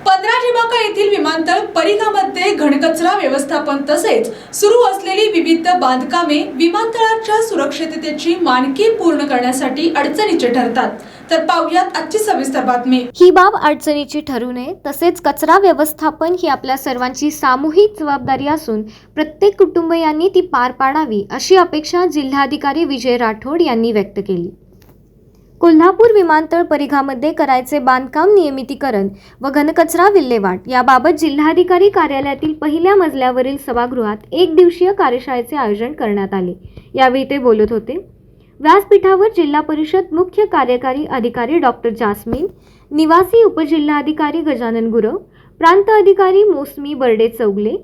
15 ढिमाका येथील विमानतळ परिघामध्ये घनकचरा व्यवस्थापन तसेच सुरू असलेली विविध बांधकामे विमानतळाच्या सुरक्षिततेची मानके पूर्ण करण्यासाठी अडचणीचे ठरतात। तर पाहूयात आजची सविस्तर बातमी। ही बाब अडचणीची ठरू नये तसेच कचरा व्यवस्थापन ही आपल्या सर्वांची सामूहिक जबाबदारी असून प्रत्येक कुटुंबियांनी ती पार पाडावी अशी अपेक्षा जिल्हाधिकारी विजय राठोड यांनी व्यक्त केली। कोल्हापूर विमानतळ परिघामध्ये करायचे बांधकाम नियमितीकरण व घनकचरा विल्हेवाट याबाबत जिल्हाधिकारी कार्यालयातील पहिल्या मजल्यावरील सभागृहात एक दिवसीय कार्यशाळेचे आयोजन करण्यात आले। यावेळी ते बोलत होते। व्यासपीठावर जिल्हा परिषद मुख्य कार्यकारी अधिकारी डॉक्टर जास्मिन, निवासी उपजिल्हाधिकारी गजानन गुरव, प्रांत अधिकारी मोसमी बर्डे चौगले,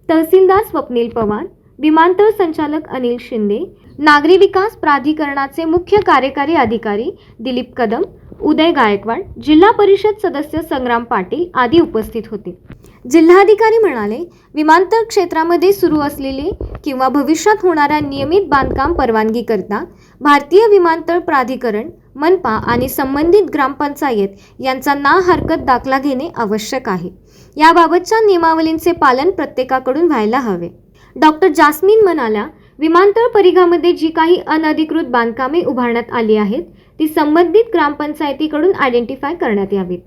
तहसीलदार स्वप्नील पवार, विमानतळ संचालक अनिल शिंदे, नागरी विकास प्राधिकरणाचे मुख्य कार्यकारी अधिकारी दिलीप कदम, उदय गायकवाड, जिल्हा परिषद सदस्य संग्राम पाटील आदी उपस्थित होते। जिल्हाधिकारी म्हणाले, विमानतळ क्षेत्रामध्ये सुरू असलेले किंवा भविष्यात होणाऱ्या नियमित बांधकाम परवानगी करता भारतीय विमानतळ प्राधिकरण, मनपा आणि संबंधित ग्रामपंचायत यांचा ना हरकत दाखला घेणे आवश्यक आहे। याबाबतच्या नियमावलींचे पालन प्रत्येकाकडून व्हायला हवे। डॉक्टर जास्मिन म्हणाल्या, विमानतळ परिघामध्ये जी काही अनधिकृत बांधकामे उभारण्यात आली आहेत ती संबंधित ग्रामपंचायतीकडून आयडेंटिफाय करण्यात यावीत।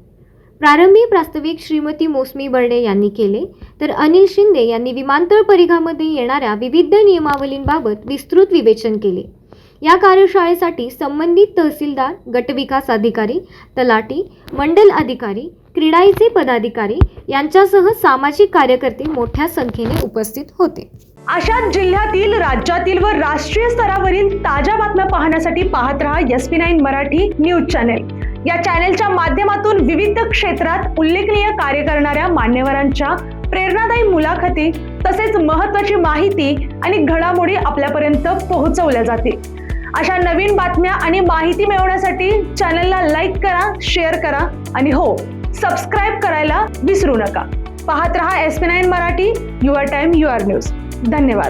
प्रारंभी प्रास्ताविक श्रीमती मोसमी बर्डे यांनी केले, तर अनिल शिंदे यांनी विमानतळ परिघामध्ये येणाऱ्या विविध नियमावलींबाबत विस्तृत विवेचन केले। या कार्यशाळेसाठी संबंधित तहसीलदार, गटविकास अधिकारी, तलाठी, मंडल अधिकारी, क्रीडाईचे पदाधिकारी यांच्यासह सामाजिक कार्यकर्ते मोठ्या संख्येने उपस्थित होते। अशाच जिल्ह्यातील, राज्यातील व राष्ट्रीय स्तरावरील ताज्या बातम्या पाहण्यासाठी पाहत रहा SP9 मराठी न्यूज चॅनेल। या चॅनेलच्या माध्यमातून विविध क्षेत्रात उल्लेखनीय कार्य करणाऱ्या मान्यवरांच्या प्रेरणादायी मुलाखती तसेच महत्त्वाची माहिती आणि घडामोडी आपल्यापर्यंत पोहोचवल्या जातील। अशा नवीन बातम्या आणि माहिती मिळवण्यासाठी चॅनलला लाईक करा, शेअर करा आणि हो, सबस्क्राईब करायला विसरू नका। पाहत रहा SP9 Marathi, your time your news. धन्यवाद।